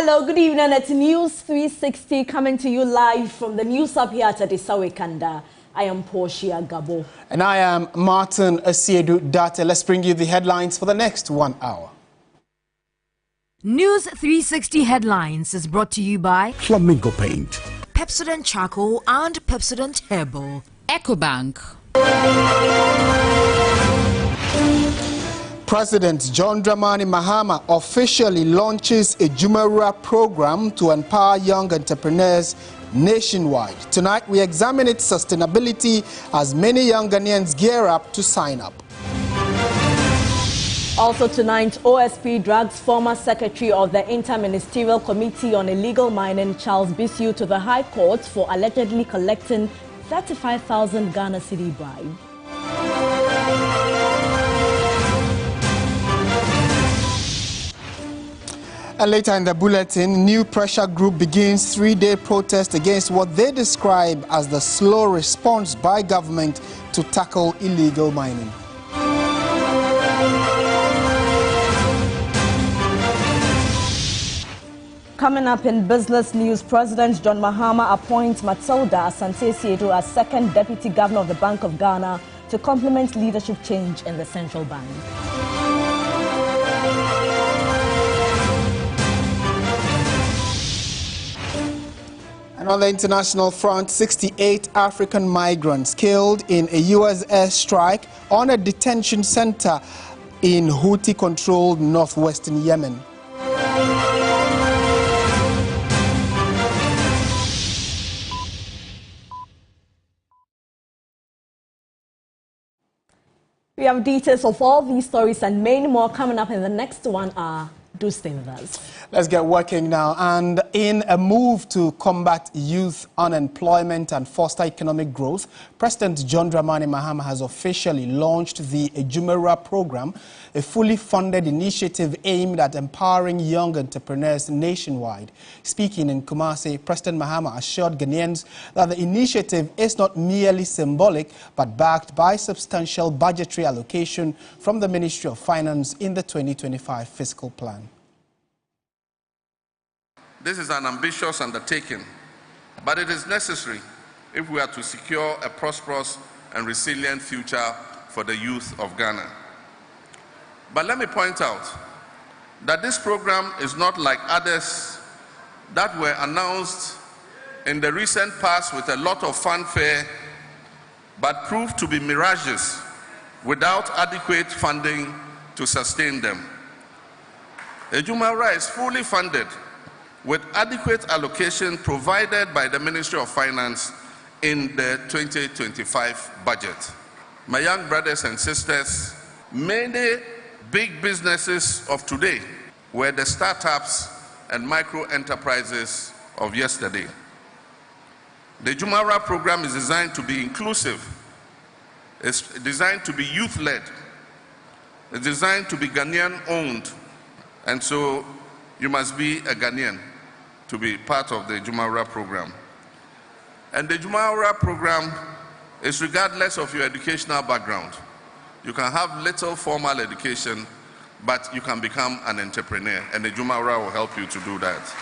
Hello, good evening. It's News 360 coming to you live from the News Hub here at Adisawe Kanda. I am Portia Gabor. And I am Martin Asiedu Dartey. Let's bring you the headlines for the next 1 hour. News 360 Headlines is brought to you by Flamingo Paint, Pepsidan Charcoal and Pepsidan Herbal, EcoBank. President John Dramani Mahama officially launches a Jumra Program to empower young entrepreneurs nationwide. Tonight, we examine its sustainability as many young Ghanaians gear up to sign up. Also tonight, OSP drags former secretary of the Interministerial Committee on Illegal Mining, Charles Bisu, to the High Court for allegedly collecting 35,000 Ghana cedi bribe. And later in the bulletin, new pressure group begins three-day protest against what they describe as the slow response by government to tackle illegal mining. Coming up in business news, President John Mahama appoints Matilda Asanteh as second deputy governor of the Bank of Ghana to complement leadership change in the central bank. And on the international front, 68 African migrants killed in a U.S. airstrike on a detention center in Houthi-controlled northwestern Yemen. We have details of all these stories and many more coming up in the next 1 hour. Do stay with us. Let's get working now. And in a move to combat youth unemployment and foster economic growth, President John Dramani Mahama has officially launched the Jumra Program, a fully funded initiative aimed at empowering young entrepreneurs nationwide. Speaking in Kumasi, President Mahama assured Ghanaians that the initiative is not merely symbolic, but backed by substantial budgetary allocation from the Ministry of Finance in the 2025 fiscal plan. This is an ambitious undertaking, but it is necessary if we are to secure a prosperous and resilient future for the youth of Ghana. But let me point out that this program is not like others that were announced in the recent past with a lot of fanfare, but proved to be mirages without adequate funding to sustain them. The Jumra is fully funded with adequate allocation provided by the Ministry of Finance in the 2025 budget. My young brothers and sisters, many big businesses of today were the startups and micro enterprises of yesterday. The Jumra program is designed to be inclusive. It's designed to be youth-led. It's designed to be Ghanaian-owned. And so you must be a Ghanaian to be part of the Jumra program. And the Jumra program is regardless of your educational background. You can have little formal education, but you can become an entrepreneur, and the Jumra will help you to do that.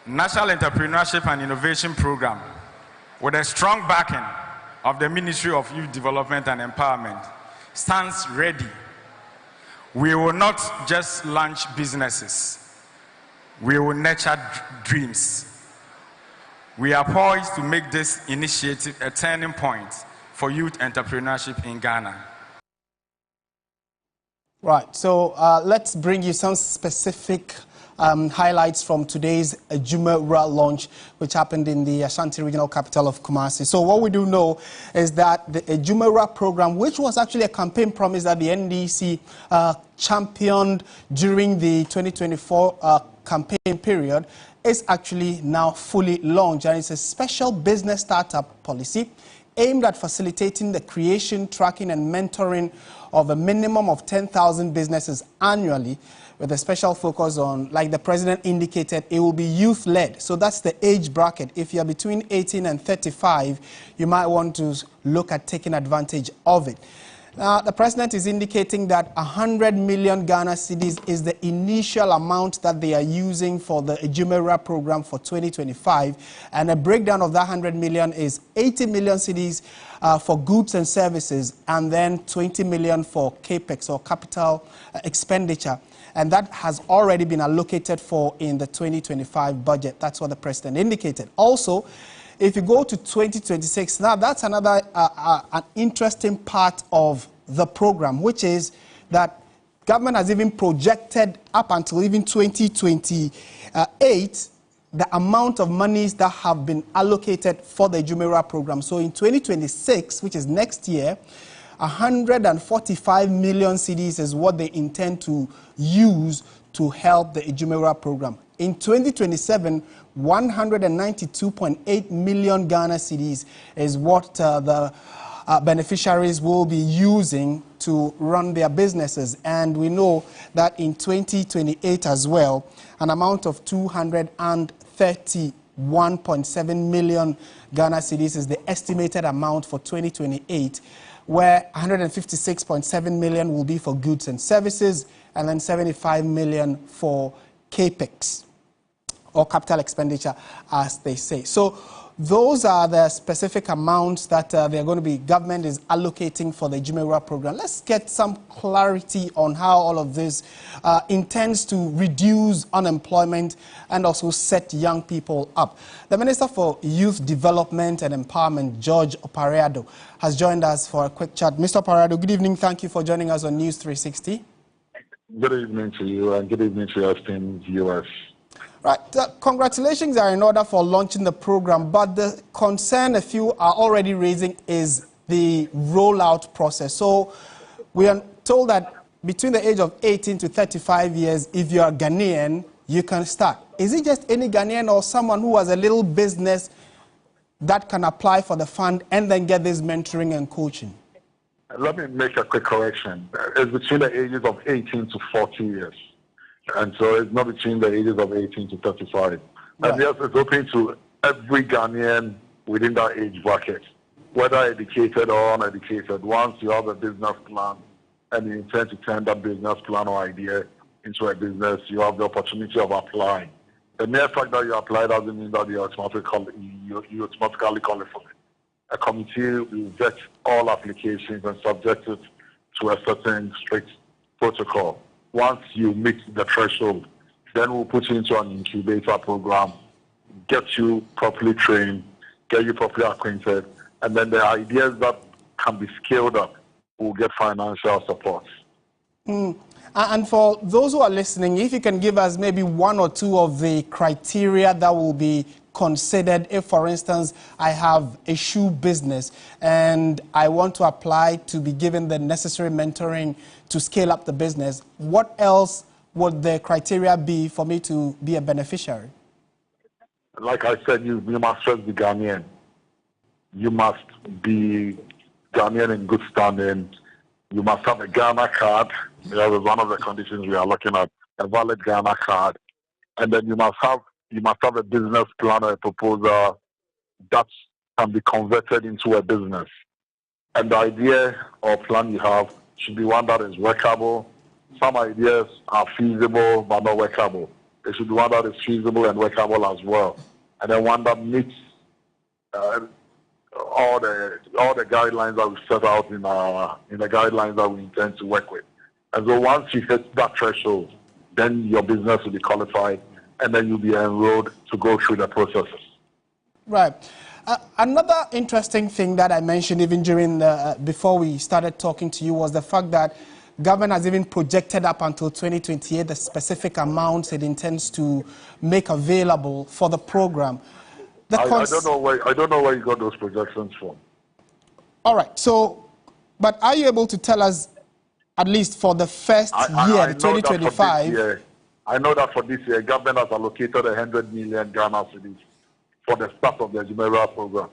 National Entrepreneurship and Innovation Program, with a strong backing of the Ministry of Youth Development and Empowerment, stands ready. We will not just launch businesses. We will nurture dreams. We are poised to make this initiative a turning point for youth entrepreneurship in Ghana. Right, so let's bring you some specific highlights from today's Jumra launch, which happened in the Ashanti regional capital of Kumasi. So what we do know is that the Jumra program, which was actually a campaign promise that the NDC championed during the 2024 campaign period, is actually now fully launched, and it's a special business startup policy aimed at facilitating the creation, tracking and mentoring of a minimum of 10,000 businesses annually, with a special focus on, like the president indicated, it will be youth-led. So that's the age bracket. If you're between 18 and 35, you might want to look at taking advantage of it. The president is indicating that 100 million Ghana cedis is the initial amount that they are using for the Jumra program for 2025. And a breakdown of that 100 million is 80 million cedis for goods and services, and then 20 million for capex or capital expenditure. And that has already been allocated for in the 2025 budget. That's what the president indicated. Also, if you go to 2026, now that's another an interesting part of the program, which is that government has even projected up until even 2028 the amount of monies that have been allocated for the Jumra program. So in 2026, which is next year, 145 million cedis is what they intend to use to help the Jumra program. In 2027, 192.8 million Ghana cedis is what the beneficiaries will be using to run their businesses. And we know that in 2028 as well, an amount of 231.7 million Ghana cedis is the estimated amount for 2028, where 156.7 million will be for goods and services, and then 75 million for capex, or capital expenditure, as they say. So those are the specific amounts that government is allocating for the Jumra program. Let's get some clarity on how all of this intends to reduce unemployment and also set young people up. The Minister for Youth Development and Empowerment, George Oparo, has joined us for a quick chat. Mr. Oparo, good evening. Thank you for joining us on News 360. Good evening to you, and good evening to your esteemed viewers. Right, congratulations are in order for launching the program, but the concern a few are already raising is the rollout process. So we are told that between the age of 18 to 35 years, if you are Ghanaian, you can start. Is it just any Ghanaian or someone who has a little business that can apply for the fund and then get this mentoring and coaching? Let me make a quick correction. It's between the ages of 18 to 40 years. And so it's not between the ages of 18 to 35. Right. And yes, it's open to every Ghanaian within that age bracket, whether educated or uneducated. Once you have a business plan and you intend to turn that business plan or idea into a business, you have the opportunity of applying. The mere fact that you apply doesn't mean that you automatically qualify. A committee will vet all applications and subject it to a certain strict protocol. Once you meet the threshold, then we'll put you into an incubator program, get you properly trained, get you properly acquainted, and then the ideas that can be scaled up will get financial support. And for those who are listening, if you can give us maybe one or two of the criteria that will be considered if, for instance, I have a shoe business and I want to apply to be given the necessary mentoring to scale up the business, what else would the criteria be for me to be a beneficiary? Like I said, you must first be Ghanaian. You must be Ghanaian in good standing. You must have a Ghana card. That is one of the conditions we are looking at, a valid Ghana card. And then you must have a business plan or a proposal that can be converted into a business. And the idea or plan you have should be one that is workable. Some ideas are feasible but not workable. It should be one that is feasible and workable as well. And then one that meets all the guidelines that we set out in the guidelines that we intend to work with. And so once you hit that threshold, then your business will be qualified, and then you'll be enrolled to go through the processes. Right. Another interesting thing that I mentioned even during before we started talking to you was the fact that government has even projected up until 2028 the specific amounts it intends to make available for the program. I don't know where you got those projections from. All right. So, but are you able to tell us, at least for the first year, 2025? I know that for this year, government has allocated 100 million Ghana cedis for the start of the Jumra program.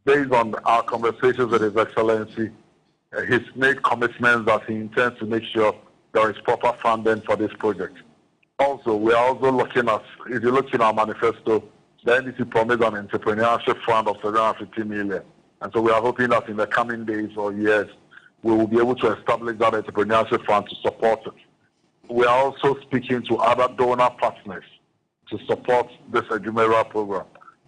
Based on our conversations with His Excellency, he's made commitments that he intends to make sure there is proper funding for this project. Also, we are also looking at, if you look in our manifesto, the NDC promised an entrepreneurship fund of 750 million. And so we are hoping that in the coming days or years, we will be able to establish that entrepreneurship fund to support it. We are also speaking to other donor partners to support this Jumra program.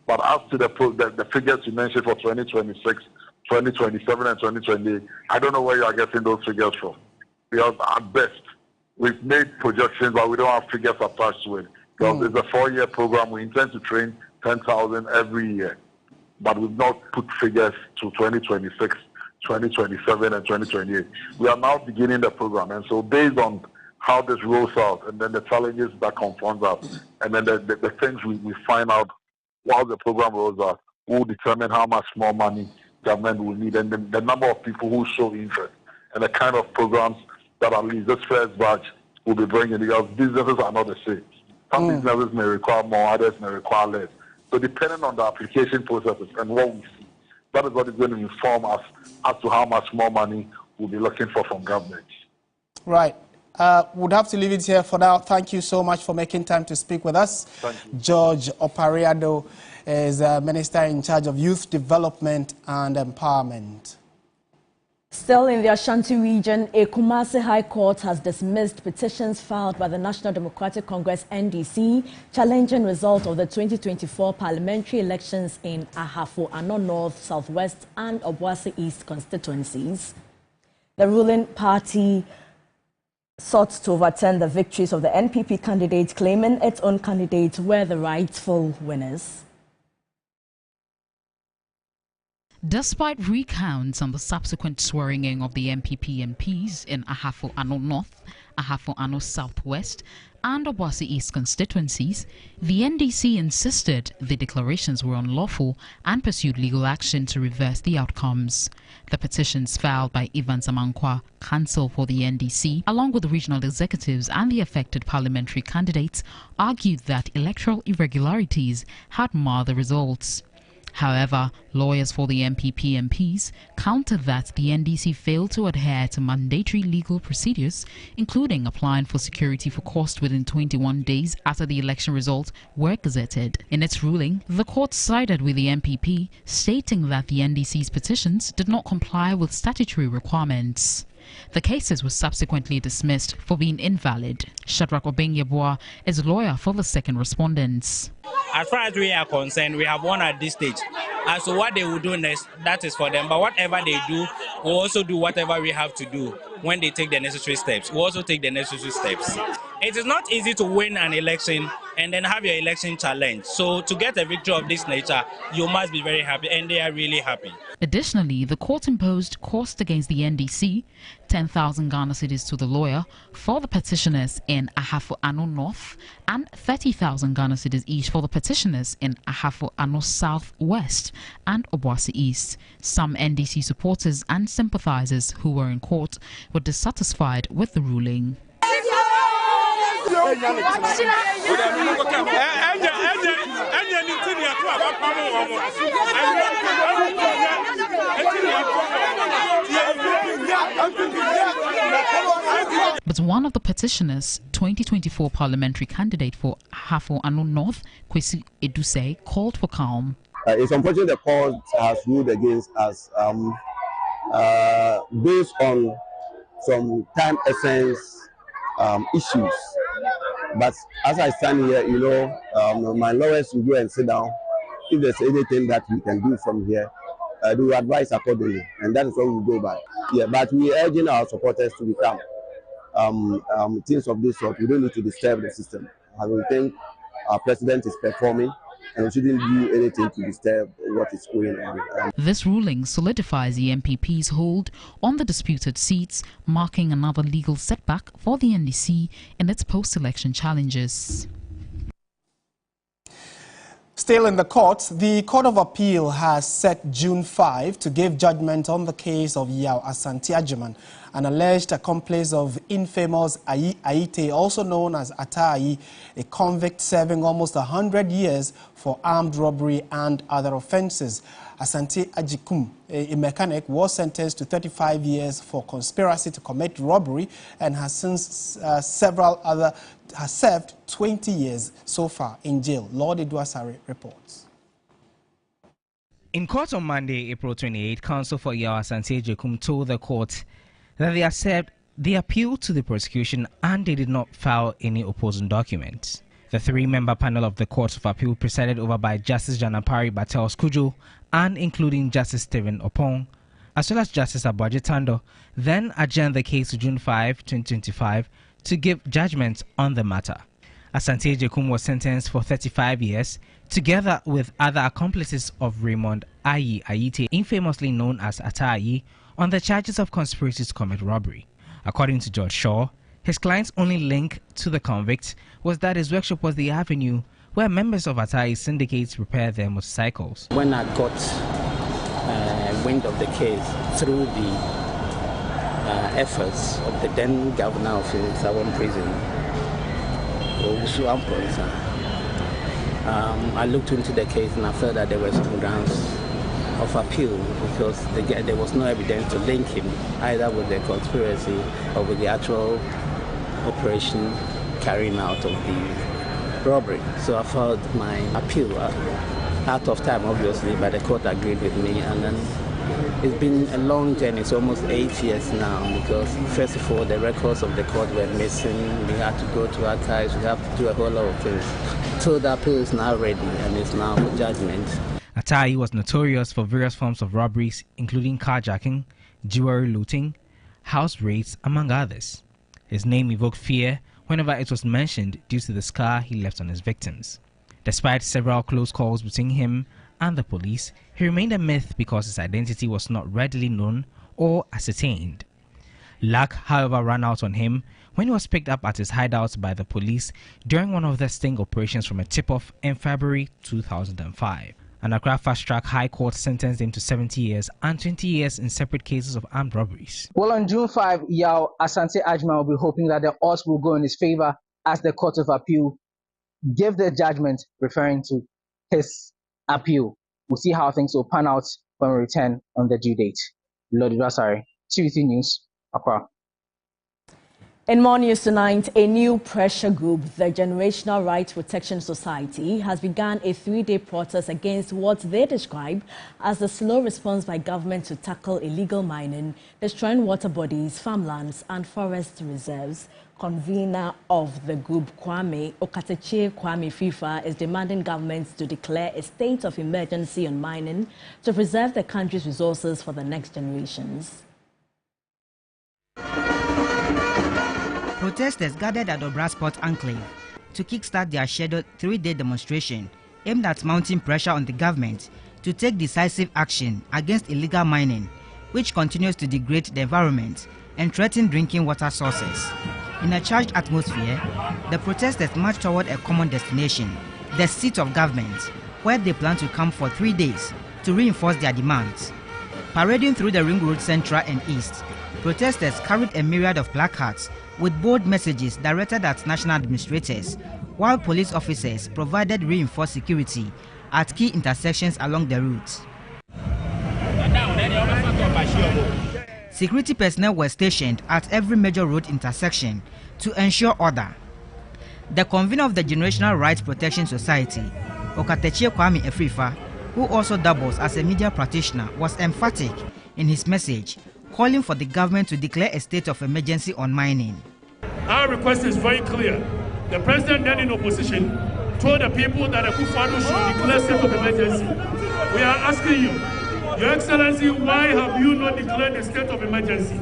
But as to the figures you mentioned for 2026, 2027, and 2028, I don't know where you are getting those figures from. Because at best, we've made projections, but we don't have figures attached to it. Because it's a 4-year program. We intend to train 10,000 every year. But we've not put figures to 2026, 2027, and 2028. We are now beginning the program. And so based on how this rolls out, and then the challenges that confront us, and then the things we find out while the program rolls out, will determine how much more money government will need, and the number of people who show interest, and the kind of programs that at least this first batch will be bringing, because businesses are not the same. Some businesses may require more, others may require less. So depending on the application processes and what we see, that is what is going to inform us as to how much more money we'll be looking for from government. Right. Would have to leave it here for now. Thank you so much for making time to speak with us. Thank you. George Oparo is Minister in charge of Youth Development and Empowerment. Still in the Ashanti region, a Kumasi High Court has dismissed petitions filed by the National Democratic Congress NDC challenging result of the 2024 parliamentary elections in Ahafo Ano North, Southwest and Obuasi East constituencies. The ruling party sought to overturn the victories of the NPP candidate, claiming its own candidates were the rightful winners. Despite recounts on the subsequent swearing-in of the NPP MPs in Ahafo Ano North, Ahafo Ano Southwest and Obuasi East constituencies, the NDC insisted the declarations were unlawful and pursued legal action to reverse the outcomes. The petitions filed by Ivan Zamankwa, counsel for the NDC, along with the regional executives and the affected parliamentary candidates, argued that electoral irregularities had marred the results. However, lawyers for the NPP MPs countered that the NDC failed to adhere to mandatory legal procedures, including applying for security for cost within 21 days after the election results were gazetted. In its ruling, the court sided with the NPP, stating that the NDC's petitions did not comply with statutory requirements. The cases were subsequently dismissed for being invalid. Shadrach Obengyeboa is a lawyer for the second respondents. As far as we are concerned, we have won at this stage. As to what they will do next, that is for them. But whatever they do, we'll also do whatever we have to do when they take the necessary steps. We'll also take the necessary steps. It is not easy to win an election and then have your election challenged. So to get a victory of this nature, you must be very happy, and they are really happy. Additionally, the court imposed cost against the NDC, 10,000 Ghana cedis to the lawyer for the petitioners in Ahafo Ano North and 30,000 Ghana cedis each for the petitioners in Ahafo Ano South West and Obuasi East. Some NDC supporters and sympathizers who were in court were dissatisfied with the ruling. But one of the petitioners, 2024 parliamentary candidate for Ahafo Ano North, Kwesi Eduse, called for calm. It's unfortunate the court has ruled against us based on some time essence issues. But as I stand here, you know, my lawyers will go and sit down. If there's anything that we can do from here, they will advise accordingly, and that is what we go by. Yeah, but we are urging our supporters to become things of this sort. We don't need to disturb the system. I will think our president is performing, and we shouldn't do anything to disturb what is going on. This ruling solidifies the MPP's hold on the disputed seats, marking another legal setback for the NDC in its post-election challenges. Still in the courts, the Court of Appeal has set June 5 to give judgment on the case of Asanteh Ajikum, an alleged accomplice of infamous Aite, also known as Atai, a convict serving almost 100 years for armed robbery and other offences. Asanti Ajikum, a mechanic, was sentenced to 35 years for conspiracy to commit robbery and has since served 20 years so far in jail. Lord Eduasare reports. In court on Monday, April 28, counsel for Asanti Ajikum told the court that they accept the appeal to the prosecution and they did not file any opposing documents. The three-member panel of the Court of Appeal, presided over by Justice Janapari Battels Kujo and including Justice Stephen Opong, as well as Justice Abuaje Tando, then adjourned the case to June 5, 2025 to give judgment on the matter. Asanti Ajikum was sentenced for 35 years, together with other accomplices of Raymond Ayi Ayite, infamously known as Atai, on the charges of conspiracy to commit robbery. According to George Shaw, his client's only link to the convict was that his workshop was the avenue where members of Atai's syndicates repair their motorcycles. When I got wind of the case through the efforts of the then governor of Southern Prison, I looked into the case and I felt that there were some grounds of appeal because there was no evidence to link him either with the conspiracy or with the actual operation carrying out of the robbery. So I filed my appeal out of time, obviously, but the court agreed with me, and then it's been a long journey. It's almost 8 years now because, first of all, the records of the court were missing. We had to go to archives. We have to do a whole lot of things. So the appeal is now ready and it's now for judgment. Atai was notorious for various forms of robberies, including carjacking, jewelry looting, house raids, among others. His name evoked fear whenever it was mentioned due to the scar he left on his victims. Despite several close calls between him and the police, he remained a myth because his identity was not readily known or ascertained. Luck, however, ran out on him when he was picked up at his hideout by the police during one of their sting operations from a tip-off in February 2005. An Accra Fast-Track High Court sentenced him to 70 years and 20 years in separate cases of armed robberies. Well, on June 5, Asante Ajikum will be hoping that the odds will go in his favor as the Court of Appeal give the judgment referring to his appeal. We'll see how things will pan out when we return on the due date. Lodi Dasari, TV3 News, Accra. In more news tonight, a new pressure group, the Generational Rights Protection Society, has begun a 3-day protest against what they describe as the slow response by government to tackle illegal mining, destroying water bodies, farmlands and forest reserves. Convener of the group, Okatechie Kwame FIFA, is demanding governments to declare a state of emergency on mining to preserve the country's resources for the next generations. Protesters gathered at Obra Sport Enclave to kickstart their scheduled 3-day demonstration aimed at mounting pressure on the government to take decisive action against illegal mining, which continues to degrade the environment and threaten drinking water sources. In a charged atmosphere, the protesters marched toward a common destination, the seat of government, where they plan to camp for 3 days to reinforce their demands. Parading through the Ring Road Central and East, protesters carried a myriad of placards with bold messages directed at national administrators, while police officers provided reinforced security at key intersections along the route. Security personnel were stationed at every major road intersection to ensure order. The convener of the Generational Rights Protection Society, Okatechie Kwame FIFA, who also doubles as a media practitioner, was emphatic in his message, calling for the government to declare a state of emergency on mining. Our request is very clear. The president, then in opposition, told the people that Akufo-Addo should declare state of emergency. We are asking you, Your Excellency, why have you not declared a state of emergency?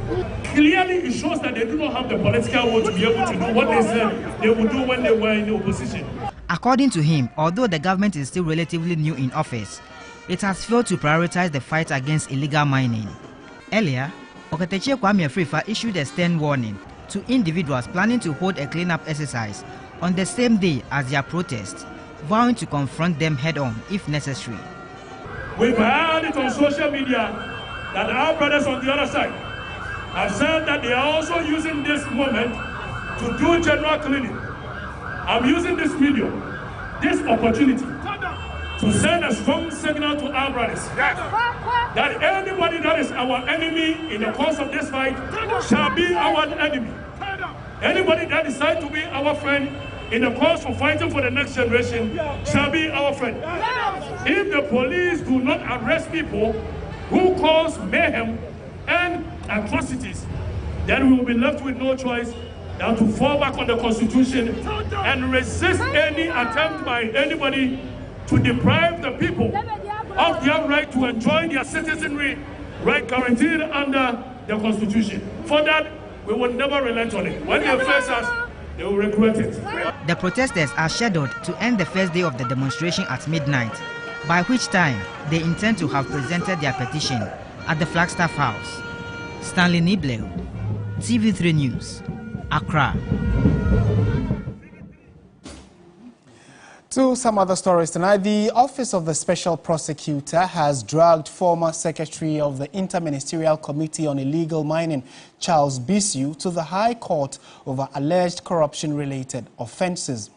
Clearly, it shows that they do not have the political will to be able to do what they said they would do when they were in the opposition. According to him, although the government is still relatively new in office, it has failed to prioritize the fight against illegal mining. Earlier, Okatechie Kwame FIFA issued a stern warning to individuals planning to hold a cleanup exercise on the same day as their protest, vowing to confront them head-on if necessary. We've heard it on social media that our brothers on the other side have said that they are also using this moment to do general cleaning. I'm using this medium, this opportunity, to send a strong signal to our brothers that anybody that is our enemy in the course of this fight shall be our enemy. Anybody that decides to be our friend in the course of fighting for the next generation shall be our friend. If the police do not arrest people who cause mayhem and atrocities then we will be left with no choice than to fall back on the Constitution and resist any attempt by anybody to deprive the people of their right to enjoy their citizenry, right guaranteed under the Constitution. For that, we will never relent on it. When they face us, they will regret it. The protesters are scheduled to end the first day of the demonstration at midnight, by which time they intend to have presented their petition at the Flagstaff House. Stanley Nibleu, TV3 News, Accra. To some other stories tonight, the Office of the Special Prosecutor has dragged former Secretary of the Interministerial Committee on Illegal Mining, Charles Bisu, to the High Court over alleged corruption-related offences.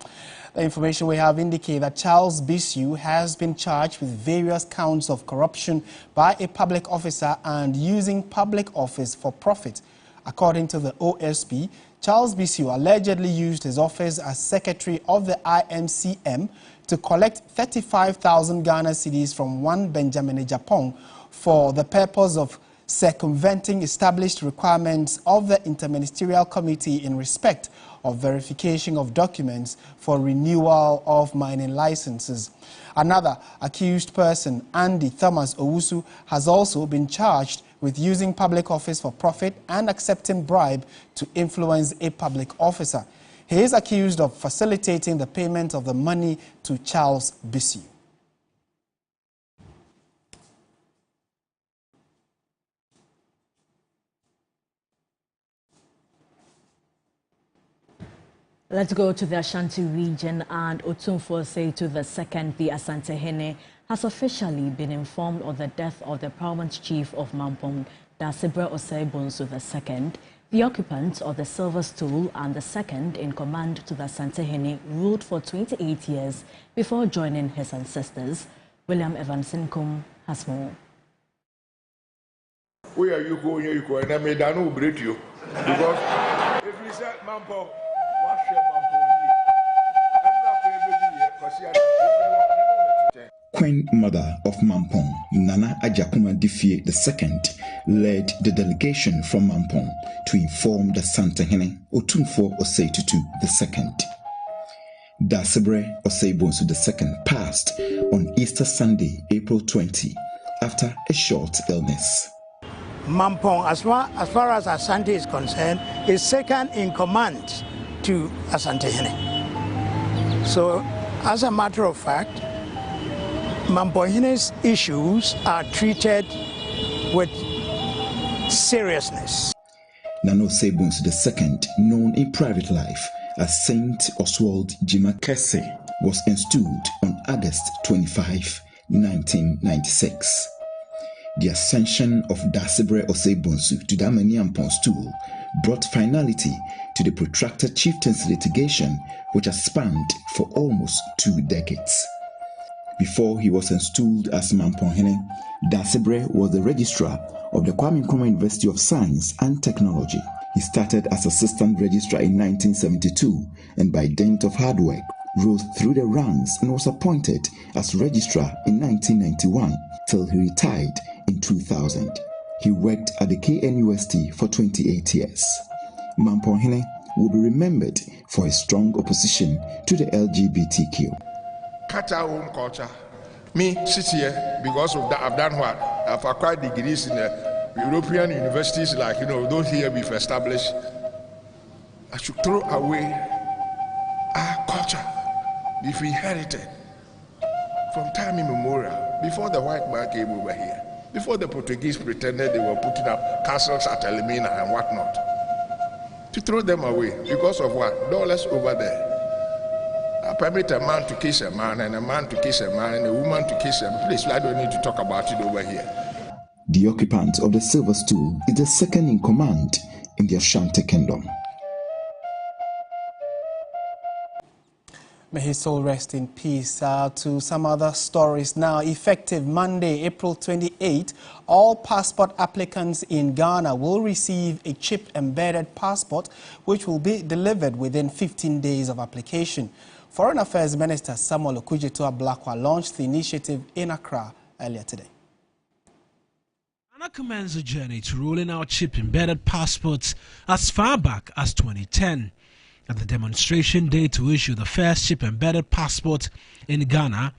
The information we have indicates that Charles Bisu has been charged with various counts of corruption by a public officer and using public office for profit. According to the OSP, Charles Bisu allegedly used his office as Secretary of the IMCM to collect 35,000 Ghana cedis from one Benjamin Ejapong for the purpose of circumventing established requirements of the Interministerial Committee in respect of verification of documents for renewal of mining licenses. Another accused person, Andy Thomas Owusu, has also been charged with using public office for profit and accepting bribe to influence a public officer. He is accused of facilitating the payment of the money to Charles Bisu. Let's go to the Ashanti region, and Otumfuo say to the second, the Asanteh has officially been informed of the death of the paramount chief of Mampong, Dartey Osei-Bonsu II. The occupant of the silver stool and the second in command to the Asanteh ruled for 28 years before joining his ancestors. William Evanson Kum has more. Where are you going? You go, and I made an break you because if you said Mampong. Queen Mother of Mampong, Nana Ajikum II, led the delegation from Mampong to inform the Asanteh Otumfuo Osei-Tutu II. Dartey Osei-Bonsu II passed on Easter Sunday, April 20, after a short illness. Mampong, as far as Asanteh is concerned, is second in command to Asanteh. So, as a matter of fact, Mampong's issues are treated with seriousness. Nana Osei-Bonsu II, known in private life as Saint Oswald Jima Kese, was installed on August 25, 1996. The ascension of Dartey Osei-Bonsu to the Amaniampong stool brought finality to the protracted chieftaincy litigation which has spanned for almost 2 decades. Before he was installed as Mampong, Dartey was the registrar of the Kwame Nkrumah University of Science and Technology. He started as assistant registrar in 1972 and by dint of hard work rose through the ranks and was appointed as registrar in 1991 till he retired in 2000. He worked at the KNUST for 28 years. Mampong will be remembered for his strong opposition to the LGBTQ. Cut our own culture. Me sit here because of that. I've done what? I've acquired degrees in the European universities, like those here we've established. I should throw away our culture we've inherited from time immemorial, before the white man came over here, before the Portuguese pretended they were putting up castles at Elimina and whatnot. To throw them away because of what? Dollars over there. I permit a man to kiss a man and a man to kiss a man and a woman to kiss a man. Please, I don't need to talk about it over here. The occupant of the silver stool is the second in command in the Ashanti Kingdom. May his soul rest in peace. To some other stories now. Effective Monday, April 28, all passport applicants in Ghana will receive a chip-embedded passport, which will be delivered within 15 days of application. Foreign Affairs Minister Samuel Okudzeto Ablakwa launched the initiative in Accra earlier today. Ghana commenced a journey to rolling out chip-embedded passports as far back as 2010. At the demonstration day to issue the first chip-embedded passport in Ghana,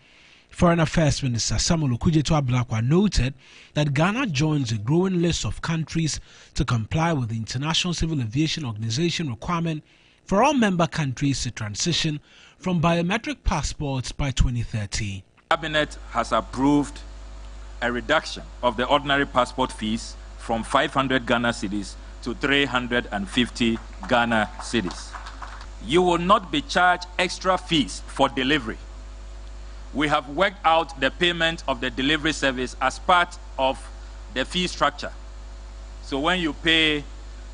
Foreign Affairs Minister Samuel Okudzeto-Ablakwa noted that Ghana joins a growing list of countries to comply with the International Civil Aviation Organization requirement for all member countries to transition from biometric passports by 2030. Cabinet has approved a reduction of the ordinary passport fees from 500 Ghana cedis to 350 Ghana cedis. You will not be charged extra fees for delivery. We have worked out the payment of the delivery service as part of the fee structure. So when you pay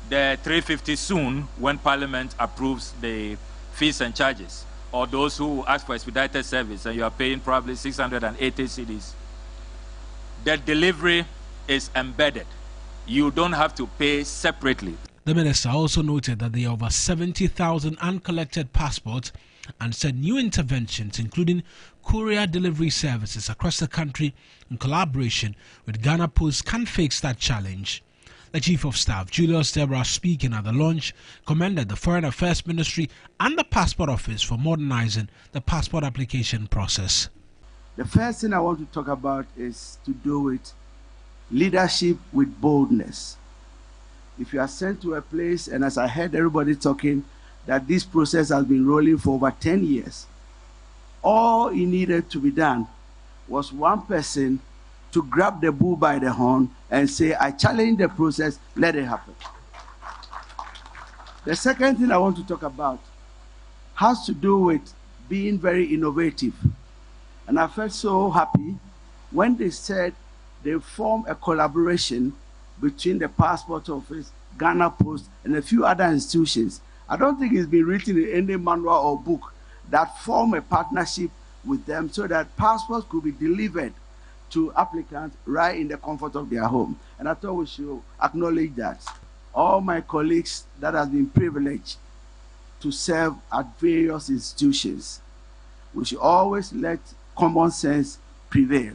the 350 soon, when Parliament approves the fees and charges, or those who ask for expedited service and you are paying probably 680 cedis, the delivery is embedded. You don't have to pay separately. The minister also noted that there are over 70,000 uncollected passports and said new interventions, including courier delivery services across the country in collaboration with Ghana Post, can fix that challenge. The Chief of Staff, Julius Deborah, speaking at the launch, commended the Foreign Affairs Ministry and the Passport Office for modernizing the passport application process. The first thing I want to talk about is to do with leadership with boldness. If you are sent to a place, and as I heard everybody talking, that this process has been rolling for over 10 years, all it needed to be done was one person to grab the bull by the horn and say, I challenge the process, let it happen. The second thing I want to talk about has to do with being very innovative. And I felt so happy when they said they formed a collaboration between the Passport Office, Ghana Post, and a few other institutions. I don't think it's been written in any manual or book that form a partnership with them so that passports could be delivered to applicants right in the comfort of their home. And I thought we should acknowledge that. All my colleagues that have been privileged to serve at various institutions, we should always let common sense prevail.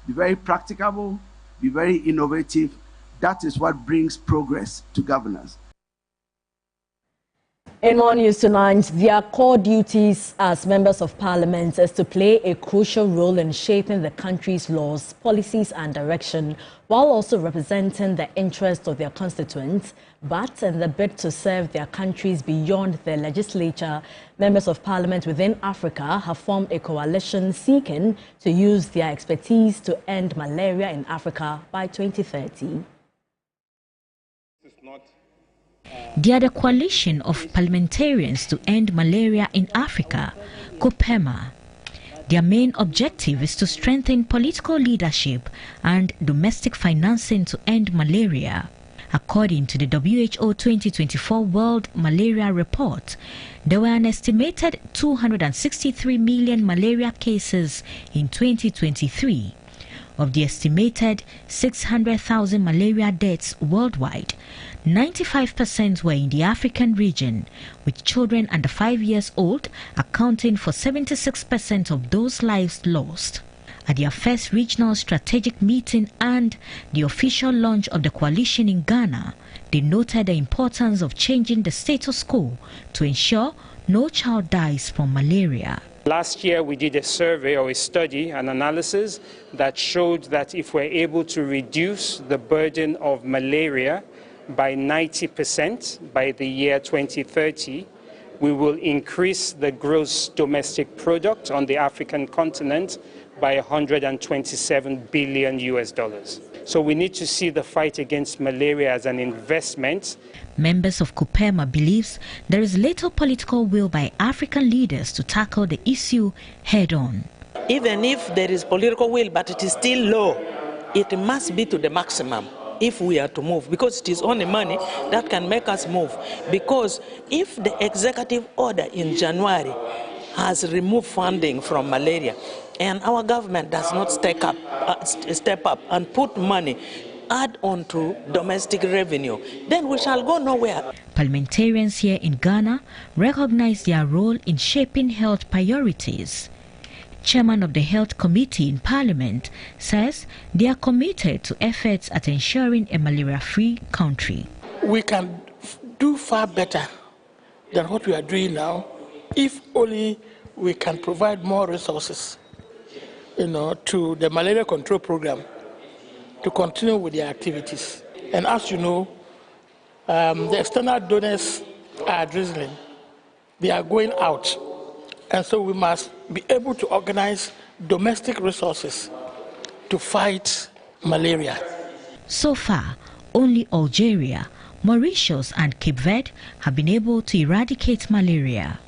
Be very practicable, be very innovative. That is what brings progress to governance. In more news tonight, their core duties as members of parliament is to play a crucial role in shaping the country's laws, policies and direction, while also representing the interests of their constituents. But in the bid to serve their countries beyond their legislature, members of parliament within Africa have formed a coalition seeking to use their expertise to end malaria in Africa by 2030. They are the Coalition of Parliamentarians to End Malaria in Africa, COPEMA. Their main objective is to strengthen political leadership and domestic financing to end malaria. According to the WHO 2024 World Malaria Report, there were an estimated 263 million malaria cases in 2023. Of the estimated 600,000 malaria deaths worldwide, 95% were in the African region, with children under 5 years old accounting for 76% of those lives lost. At their first regional strategic meeting and the official launch of the coalition in Ghana, they noted the importance of changing the status quo to ensure no child dies from malaria. Last year we did a survey or a study, an analysis that showed that if we're able to reduce the burden of malaria by 90% by the year 2030, we will increase the gross domestic product on the African continent by $127 billion. So we need to see the fight against malaria as an investment. Members of COPEMA believes there is little political will by African leaders to tackle the issue head-on. Even if there is political will, but it is still low, it must be to the maximum if we are to move, because it is only money that can make us move. Because if the executive order in January has removed funding from malaria, and our government does not step up and put money, add on to domestic revenue, then we shall go nowhere. Parliamentarians here in Ghana recognize their role in shaping health priorities. chairman of the Health Committee in Parliament, says they are committed to efforts at ensuring a malaria-free country. We can do far better than what we are doing now if only we can provide more resources, to the malaria control program to continue with their activities. And as you know, the external donors are drizzling. They are going out. And so we must be able to organize domestic resources to fight malaria. So far, only Algeria, Mauritius and Cape Verde have been able to eradicate malaria.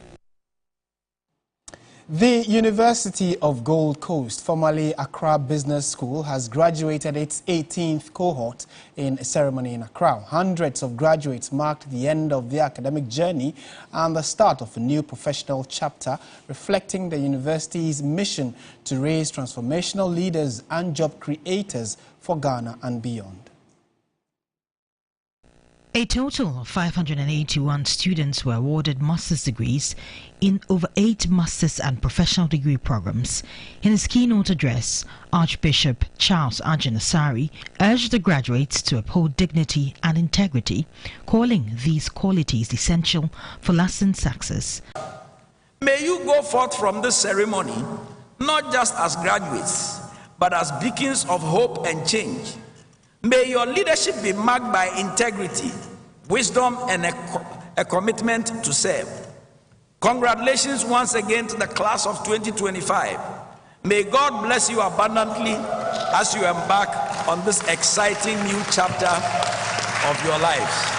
The University of Gold Coast, formerly Accra Business School, has graduated its 18th cohort in a ceremony in Accra. Hundreds of graduates marked the end of their academic journey and the start of a new professional chapter, reflecting the university's mission to raise transformational leaders and job creators for Ghana and beyond. A total of 581 students were awarded master's degrees in over 8 master's and professional degree programs. In his keynote address, Archbishop Charles Ajinasari urged the graduates to uphold dignity and integrity, calling these qualities essential for lasting success. May you go forth from this ceremony not just as graduates, but as beacons of hope and change. May your leadership be marked by integrity, wisdom, and a commitment to serve. Congratulations once again to the class of 2025. May God bless you abundantly as you embark on this exciting new chapter of your lives.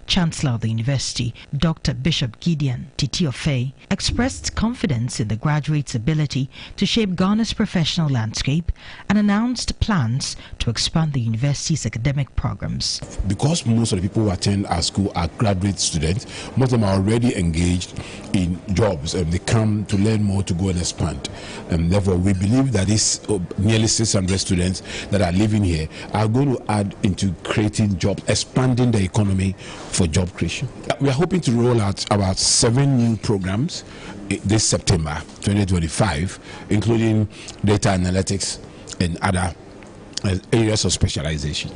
Chancellor of the University, Dr. Bishop Gideon Titiofe, expressed confidence in the graduates' ability to shape Ghana's professional landscape and announced plans to expand the university's academic programs. Because most of the people who attend our school are graduate students, most of them are already engaged in jobs and they come to learn more to go and expand. And therefore, we believe that these nearly 600 students that are living here are going to add into creating jobs, expanding the economy for job creation. We are hoping to roll out about 7 new programs this September 2025, including data analytics and other areas of specialization.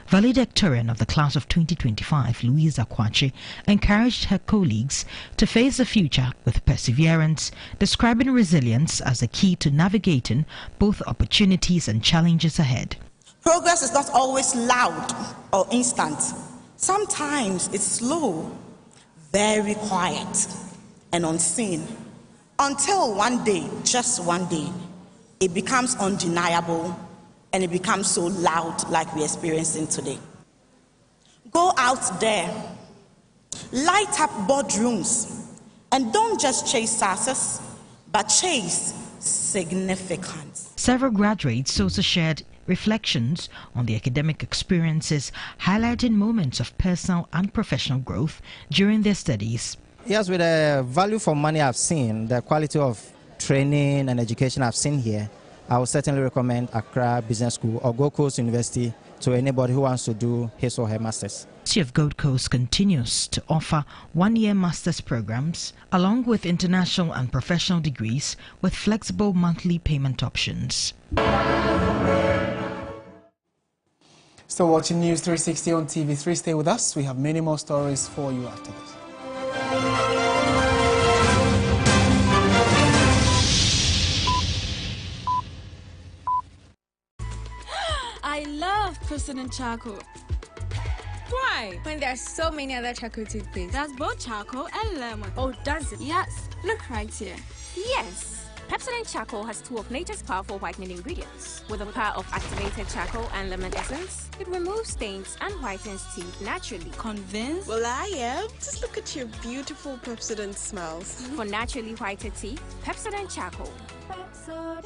Valedictorian of the class of 2025, Louise Akwache, encouraged her colleagues to face the future with perseverance, describing resilience as the key to navigating both opportunities and challenges ahead. Progress is not always loud or instant. Sometimes it's slow, very quiet and unseen, until one day, just one day, it becomes undeniable and it becomes so loud like we're experiencing today. Go out there, light up boardrooms, and don't just chase success, but chase significance. Several graduates also shared reflections on the academic experiences, highlighting moments of personal and professional growth during their studies. Yes, with the value for money I've seen, the quality of training and education I've seen here, I would certainly recommend Accra Business School or Gold Coast University to anybody who wants to do his or her master's. The University of Gold Coast continues to offer 1-year master's programs along with international and professional degrees with flexible monthly payment options. Still watching News 360 on TV3. Stay with us. We have many more stories for you after this. I love Pepsidan Charcoal. Why? When there are so many other charcoal toothpaste. That's both charcoal and lemon. Oh, does it? Yes. Look right here. Yes. Pepsidan Charcoal has 2 of nature's powerful whitening ingredients. With the power of activated charcoal and lemon essence, it removes stains and whitens teeth naturally. Convinced? Well, I am. Just look at your beautiful Pepsidan smiles. For naturally whiter teeth, Pepsidan Charcoal. Pepsidan.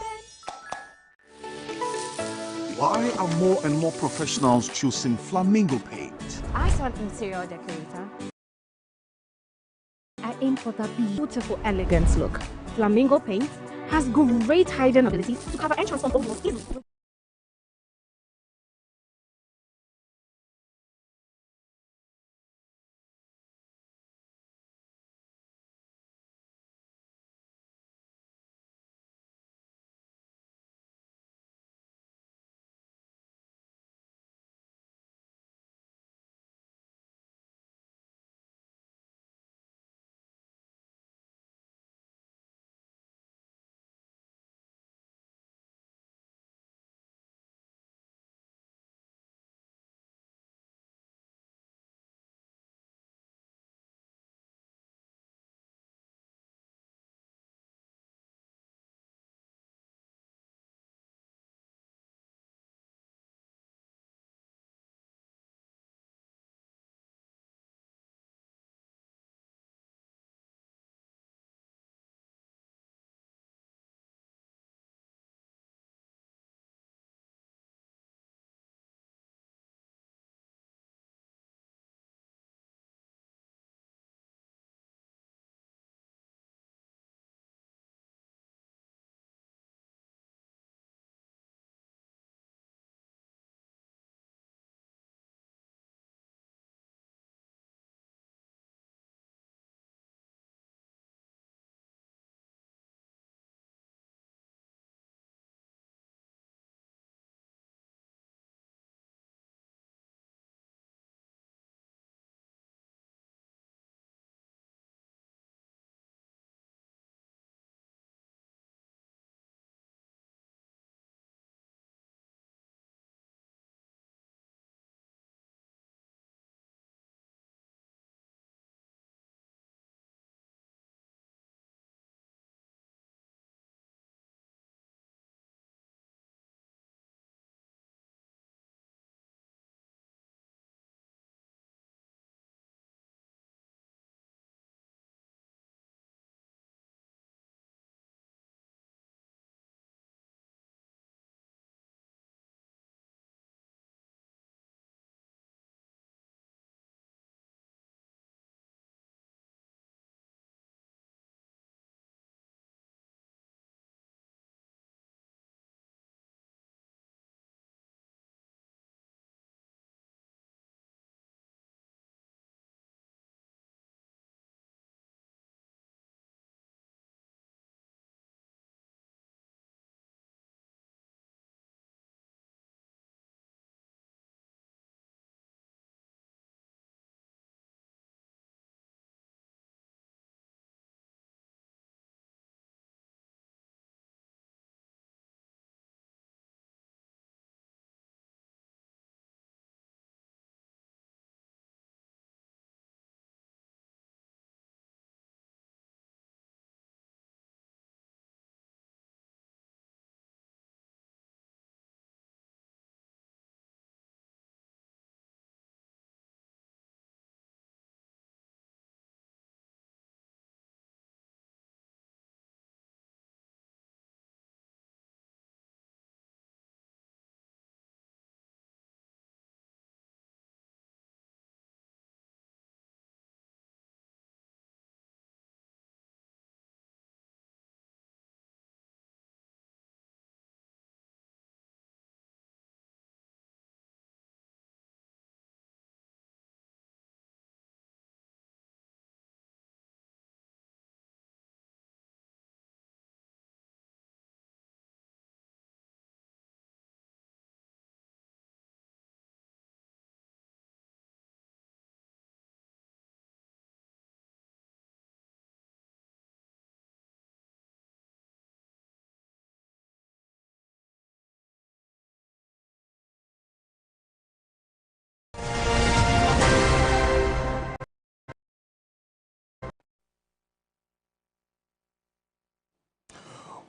Why are more and more professionals choosing flamingo paint? As an interior decorator, I aim for that beautiful elegance look. Flamingo paint has great hiding abilities to cover and transform almost easily.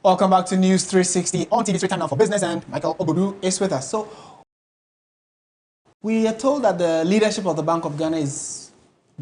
Welcome back to News 360 on TV3 Time Now for Business, and Michael Obodu is with us. So, we are told that the leadership of the Bank of Ghana is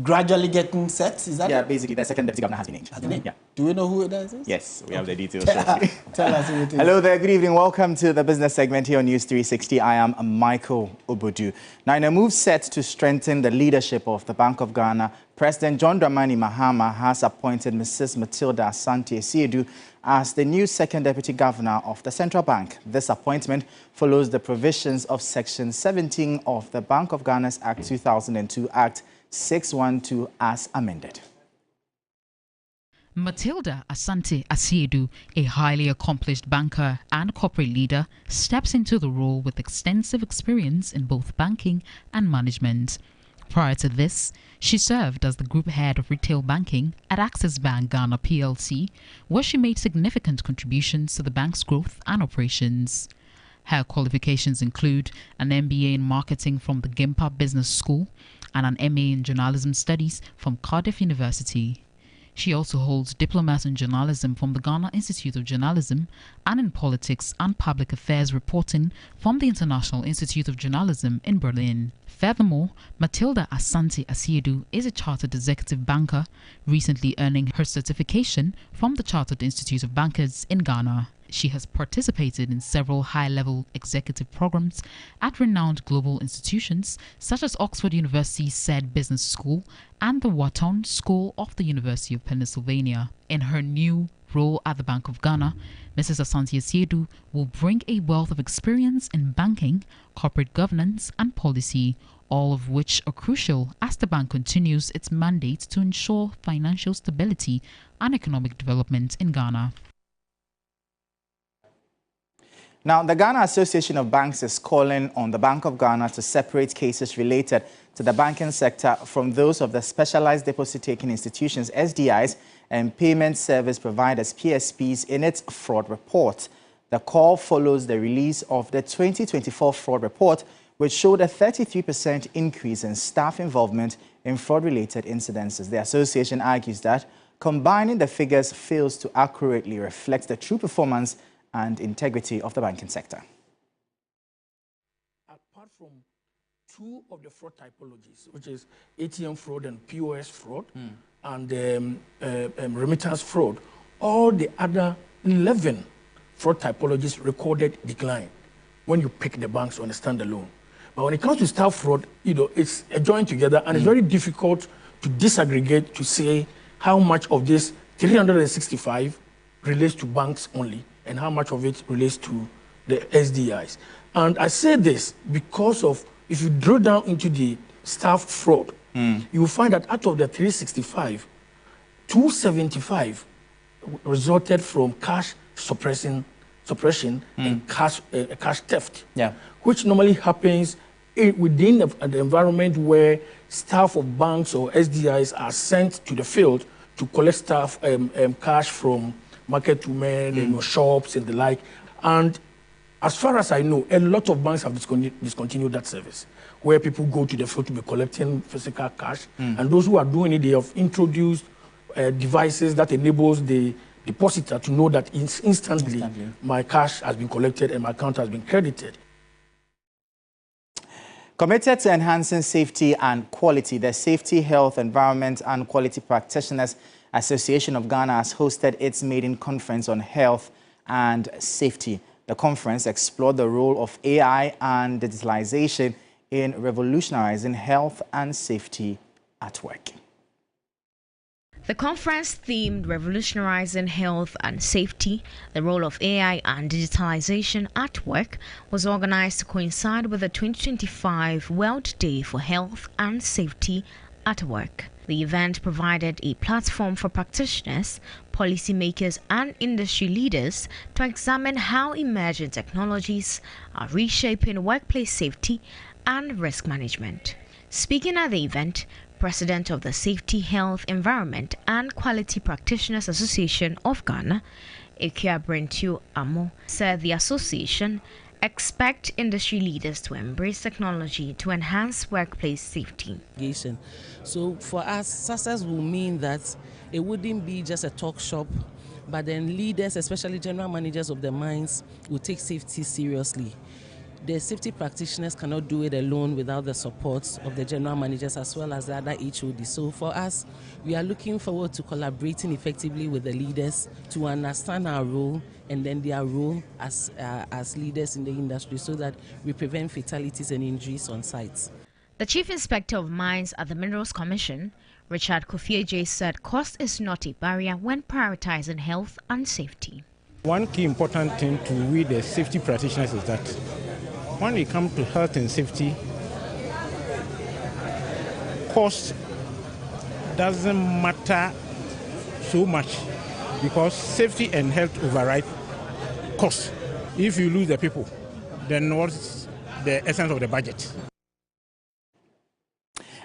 gradually getting set. Is that Yeah, it? basically the second deputy governor has been named. Yeah. Do we know who it is? Yes, we have the details. Tell us who it is. Hello there, good evening. Welcome to the business segment here on News 360. I am Michael Obodu. Now, in a move set to strengthen the leadership of the Bank of Ghana, President John Dramani Mahama has appointed Mrs. Matilda Asanti Asiedu as the new second deputy governor of the central bank. This appointment follows the provisions of Section 17 of the Bank of Ghana's Act 2002 Act 612 as amended. Matilda Asante Asiedu, a highly accomplished banker and corporate leader, steps into the role with extensive experience in both banking and management. Prior to this, she served as the group head of retail banking at Access Bank Ghana PLC, where she made significant contributions to the bank's growth and operations. Her qualifications include an MBA in marketing from the Gimpa Business School and an MA in journalism studies from Cardiff University. She also holds diplomas in journalism from the Ghana Institute of Journalism and in politics and public affairs reporting from the International Institute of Journalism in Berlin. Furthermore, Matilda Asante Asiedu is a chartered executive banker, recently earning her certification from the Chartered Institute of Bankers in Ghana. She has participated in several high-level executive programs at renowned global institutions such as Oxford University's Said Business School and the Wharton School of the University of Pennsylvania. In her new role at the Bank of Ghana, Mrs. Asanti Ajikum will bring a wealth of experience in banking, corporate governance and policy, all of which are crucial as the bank continues its mandate to ensure financial stability and economic development in Ghana. Now, the Ghana Association of Banks is calling on the Bank of Ghana to separate cases related to the banking sector from those of the specialized deposit-taking institutions, SDIs, and payment service providers, PSPs, in its fraud report. The call follows the release of the 2024 fraud report, which showed a 33% increase in staff involvement in fraud-related incidences. The association argues that combining the figures fails to accurately reflect the true performance and integrity of the banking sector. Apart from two of the fraud typologies, which is ATM fraud and POS fraud, and remittance fraud, all the other 11 fraud typologies recorded decline when you pick the banks on a standalone. But when it comes to staff fraud, it's joined together, and it's very difficult to disaggregate to say how much of this 365 relates to banks only and how much of it relates to the SDIs. And I say this because of, if you drill down into the staff fraud, you will find that out of the 365, 275 resulted from cash suppression and cash theft, which normally happens within the environment where staff of banks or SDIs are sent to the field to collect staff cash from market women and shops and the like. And as far as I know, a lot of banks have discontinued that service, where people go to the field to be collecting physical cash. And those who are doing it, they have introduced devices that enables the depositor to know that instantly my cash has been collected and my account has been credited. Committed to enhancing safety and quality, the Safety, Health, Environment and Quality Practitioners Association of Ghana has hosted its maiden conference on health and safety. The conference explored the role of AI and digitalization in revolutionizing health and safety at work. The conference themed Revolutionizing Health and Safety, the Role of AI and Digitalization at Work was organized to coincide with the 2025 World Day for Health and Safety at Work. The event provided a platform for practitioners, policymakers and industry leaders to examine how emerging technologies are reshaping workplace safety and risk management. Speaking at the event, President of the Safety, Health, Environment and Quality Practitioners Association of Ghana, Brentu Amo, said the association expect industry leaders to embrace technology to enhance workplace safety. So for us, success will mean that it wouldn't be just a talk shop but then leaders, especially general managers of the mines, will take safety seriously. The safety practitioners cannot do it alone without the support of the general managers as well as the other HOD. So for us, we are looking forward to collaborating effectively with the leaders to understand our role and then their role as leaders in the industry so that we prevent fatalities and injuries on sites. The Chief Inspector of Mines at the Minerals Commission, Richard Kofieje, said cost is not a barrier when prioritizing health and safety. One key important thing to we the safety practitioners is that when it comes to health and safety, cost doesn't matter so much because safety and health override cost. If you lose the people, then what's the essence of the budget?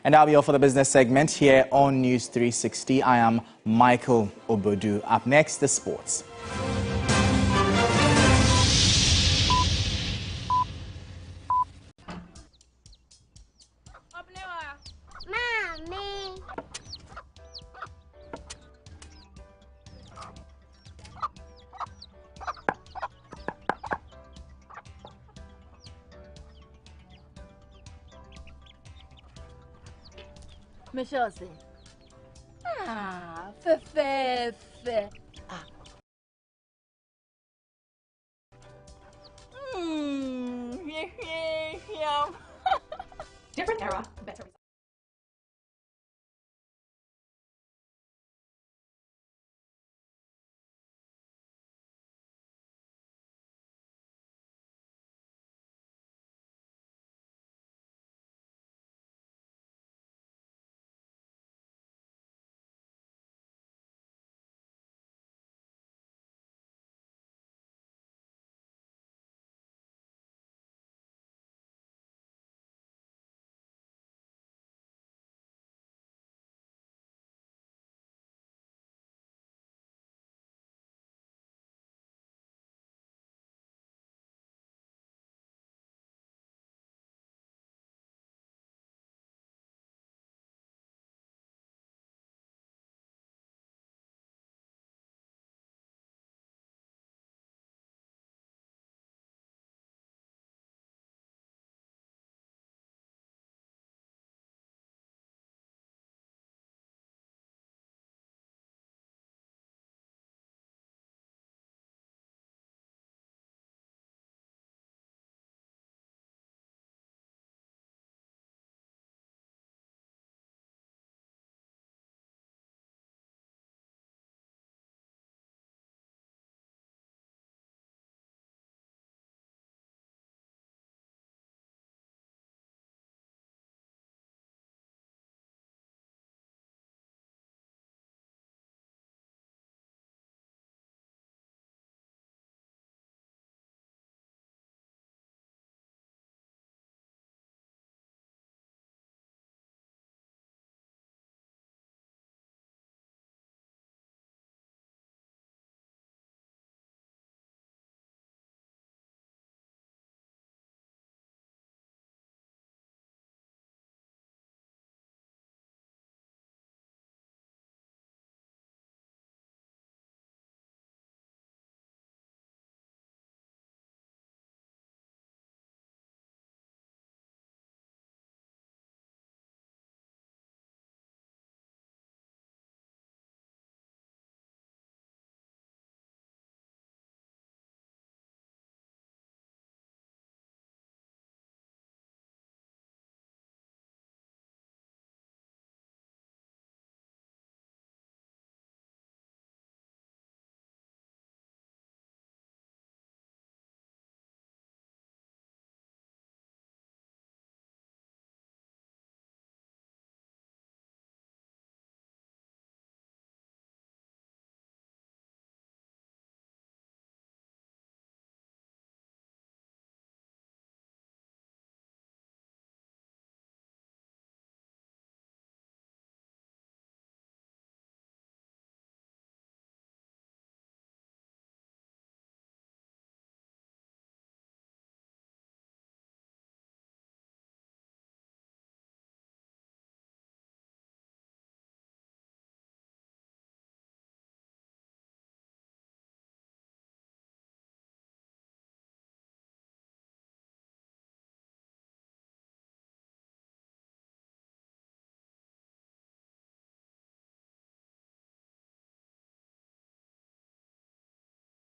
And that'll be all for the business segment here on News 360. I am Michael Obodu. Up next, the sports. Michelle say, fe. Different era, better result.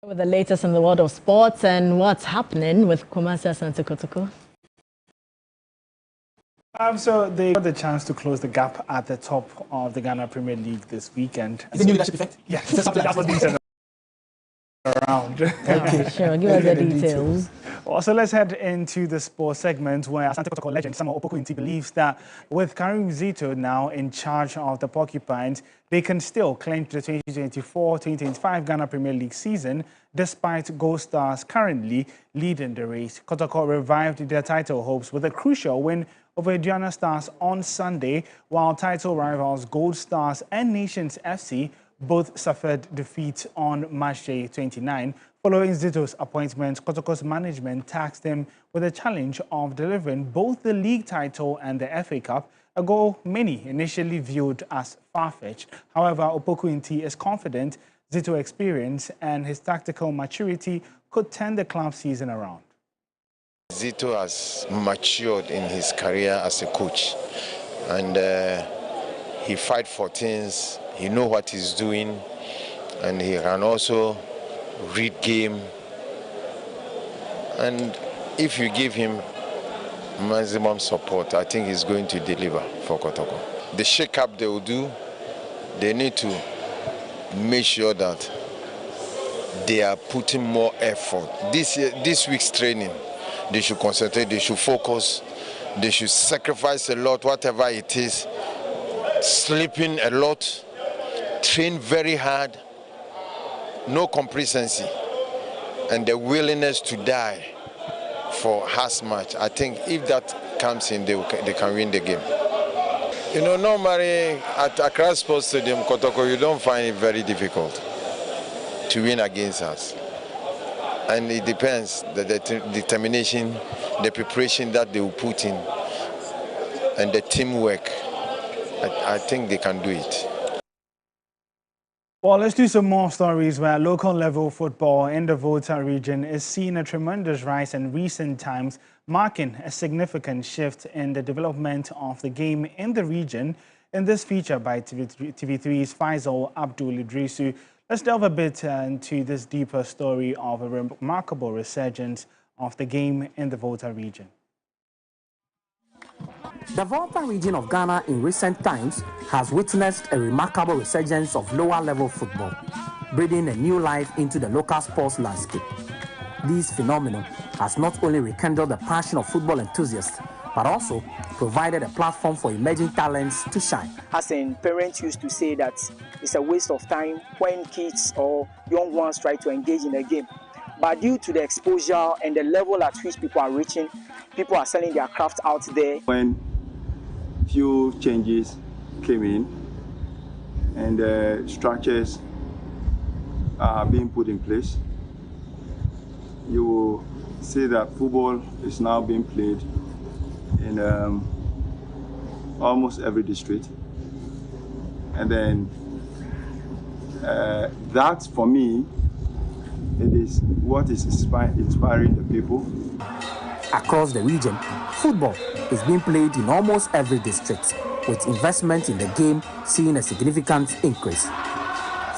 With the latest in the world of sports and what's happening with Kumasi Asante Kotoko. So they got the chance to close the gap at the top of the Ghana Premier League this weekend. Is it new leadership effect? Yeah, that's what being said around. Okay, sure. Give us the details. Also, let's head into the sports segment where Asante Kotoko legend Samuel Opoku believes that with Karim Zito now in charge of the Porcupines, they can still clinch the 2024-2025 Ghana Premier League season despite Gold Stars currently leading the race. Kotoko revived their title hopes with a crucial win over Aduana Stars on Sunday, while title rivals Gold Stars and Nations FC both suffered defeat on March Day 29. Following Zito's appointment, Kotoko's management tasked him with the challenge of delivering both the league title and the FA Cup, a goal many initially viewed as far-fetched. However, Opoku is confident Zito's experience and his tactical maturity could turn the club season around. Zito has matured in his career as a coach, and he fights for things. He knows what he's doing, and he can also read game. And if you give him maximum support, I think he's going to deliver for Kotoko. The shake-up they will do, they need to make sure that they are putting more effort. This week's training, they should concentrate, they should focus, they should sacrifice a lot, whatever it is, sleeping a lot, train very hard, no complacency, and the willingness to die for half match. I think if that comes in, they can win the game. You know, normally at Accra Sports Stadium, Kotoko, you don't find it very difficult to win against us. And it depends, the determination, the preparation that they will put in, and the teamwork. I think they can do it. Well, let's do some more stories where local level football in the Volta region is seeing a tremendous rise in recent times, marking a significant shift in the development of the game in the region. In this feature by TV3's Faisal Abdul Idrisu, let's delve a bit into this deeper story of a remarkable resurgence of the game in the Volta region. The Volta region of Ghana in recent times has witnessed a remarkable resurgence of lower-level football, breathing a new life into the local sports landscape. This phenomenon has not only rekindled the passion of football enthusiasts, but also provided a platform for emerging talents to shine. As in, parents used to say that it's a waste of time when kids or young ones try to engage in a game. But due to the exposure and the level at which people are reaching, people are selling their craft out there. When few changes came in and the structures are being put in place, you will see that football is now being played in almost every district. And then that, for me, it is what is inspiring the people. Across the region, football is being played in almost every district, with investment in the game seeing a significant increase.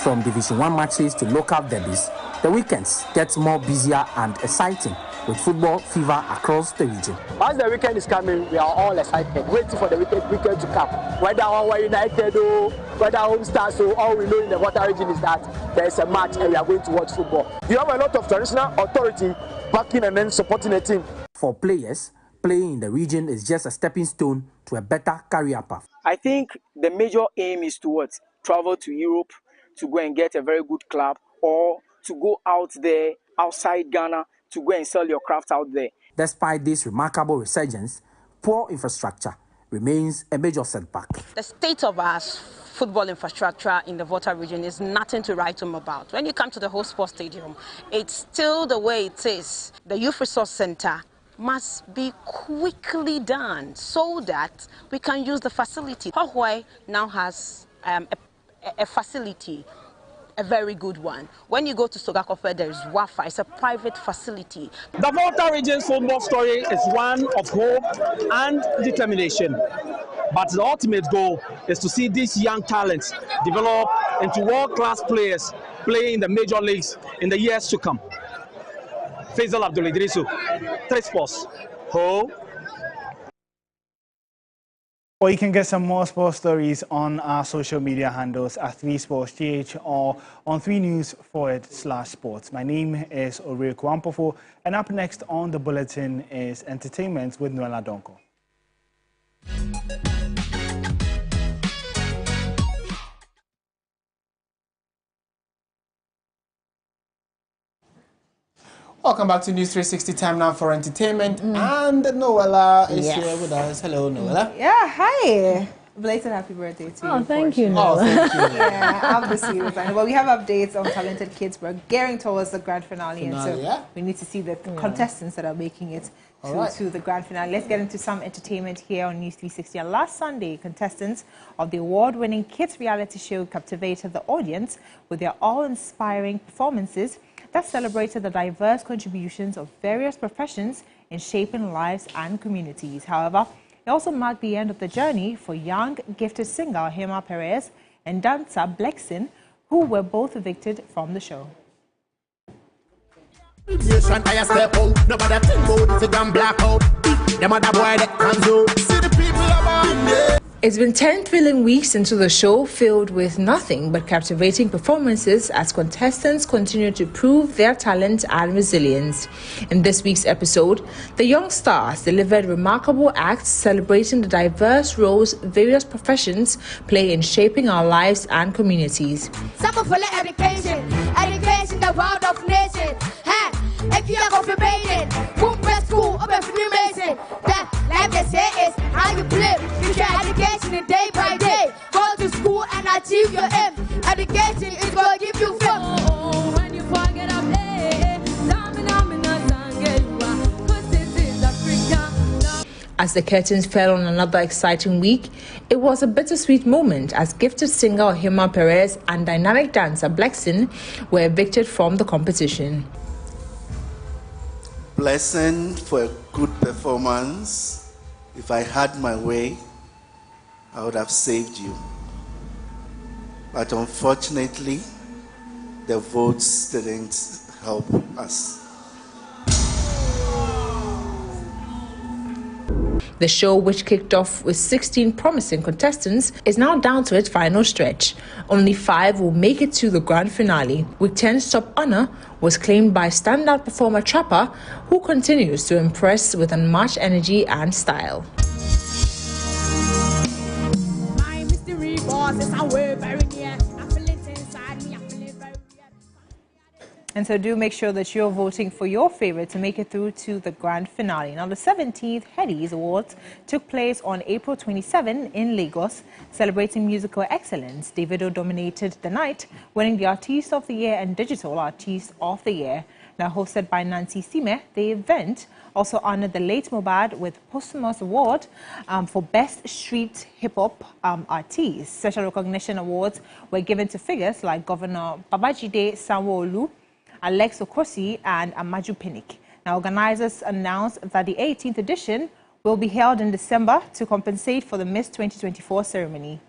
From Division 1 matches to local derbies, the weekends get more busier and exciting, with football fever across the region. As the weekend is coming, we are all excited, waiting for the weekend to come. Whether our United or whether Home Stars, so all we know in the Volta region is that there is a match and we are going to watch football. You have a lot of traditional authority backing and then supporting a team. For players, playing in the region is just a stepping stone to a better career path. I think the major aim is to what? Travel to Europe to go and get a very good club, or to go out there outside Ghana to go and sell your craft out there. Despite this remarkable resurgence, poor infrastructure remains a major setback. The state of our football infrastructure in the Volta region is nothing to write home about. When you come to the whole sports stadium, it's still the way it is. The Youth Resource Center must be quickly done so that we can use the facility. Hohoi now has a facility, a very good one. When you go to Sogakofe, there is Wi-Fi. It's a private facility. The Volta region's football story is one of hope and determination. But the ultimate goal is to see these young talents develop into world-class players playing in the major leagues in the years to come. Faisal Abdul Idrisu, 3 Sports. Ho. Or you can get some more sports stories on our social media handles at 3SportsGH or on 3news/sports. My name is Ore Kwampofo, and up next on the bulletin is entertainment with Noella Donko. Welcome back to News 360. Time now for entertainment, and Noella is here with us. Hello, Noella. Yeah, hi. Belated happy birthday to you. Oh, thank you, Portia. Noella. Thank you. Yeah, obviously. Well, we have updates on Talented Kids. We're gearing towards the grand finale, and so yeah? we need to see the contestants that are making it to the grand finale. Let's get into some entertainment here on News 360. And last Sunday, contestants of the award-winning kids reality show captivated the audience with their all-inspiring performances that celebrated the diverse contributions of various professions in shaping lives and communities. However, it also marked the end of the journey for young, gifted singer Hema Perez and dancer Blexin, who were both evicted from the show. It's been 10 thrilling weeks into the show, filled with nothing but captivating performances as contestants continue to prove their talent and resilience. In this week's episode, the young stars delivered remarkable acts celebrating the diverse roles various professions play in shaping our lives and communities. Education, the world of nations. If you are confirming, school, open for new mason. Life they say is how you live. You get education day by day. Go to school and achieve your aim. Education is going to give you fame. When you forget a play, As the curtains fell on another exciting week, it was a bittersweet moment as gifted singer Hema Perez and dynamic dancer Blexin were evicted from the competition. Blessing for a good performance. If I had my way, I would have saved you. But unfortunately, the votes didn't help us. The show, which kicked off with 16 promising contestants, is now down to its final stretch. Only 5 will make it to the grand finale. Week 10's top honor was claimed by standout performer Trapper, who continues to impress with unmatched energy and style. My mystery boss is away very near. I feel it inside me. I feel it very real. And so do make sure that you're voting for your favorite to make it through to the grand finale. Now, the 17th Headies Awards took place on April 27 in Lagos, celebrating musical excellence. Davido dominated the night, winning the Artist of the Year and Digital Artist of the Year. Now hosted by Nancy Sime, the event also honored the late Mohbad with posthumous award for Best Street Hip Hop Artist. Special recognition awards were given to figures like Governor Babajide Sanwo-Olu, Alex Okosi and Amaju Pinnick. Now, organizers announced that the 18th edition will be held in December to compensate for the missed 2024 ceremony.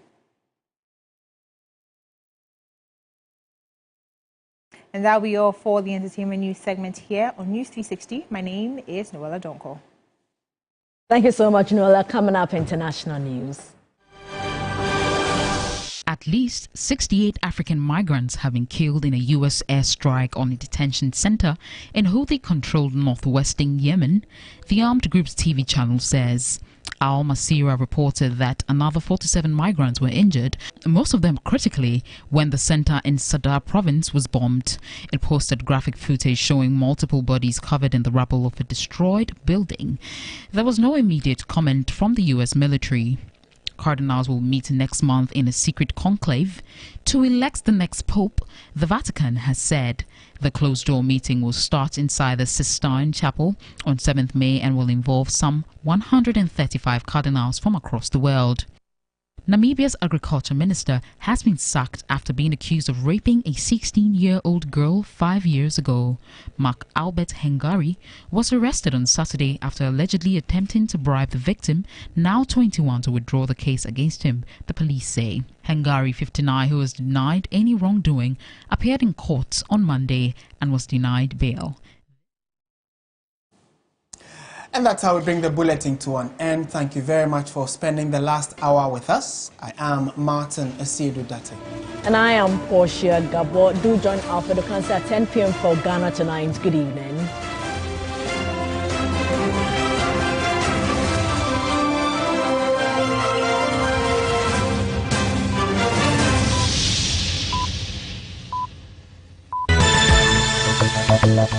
And that will be all for the entertainment news segment here on News 360. My name is Noella Donko. Thank you so much, Noella. Coming up, international news. At least 68 African migrants have been killed in a U.S. airstrike on a detention center in Houthi-controlled northwestern Yemen, the armed group's TV channel says. Al Masira reported that another 47 migrants were injured, most of them critically, when the center in Sadr province was bombed. It posted graphic footage showing multiple bodies covered in the rubble of a destroyed building. There was no immediate comment from the U.S. military. Cardinals will meet next month in a secret conclave to elect the next pope, the Vatican has said. The closed-door meeting will start inside the Sistine Chapel on 7th May and will involve some 135 cardinals from across the world. Namibia's agriculture minister has been sacked after being accused of raping a 16-year-old girl 5 years ago. Mark Albert Hengari was arrested on Saturday after allegedly attempting to bribe the victim, now 21, to withdraw the case against him, the police say. Hengari, 59, who was denied any wrongdoing, appeared in court on Monday and was denied bail. And that's how we bring the bulletin to an end. Thank you very much for spending the last hour with us. I am Martin Asiedu Dartey. And I am Portia Gabor. Do join Alfredo Cancer at 10 p.m. for Ghana Tonight. Good evening.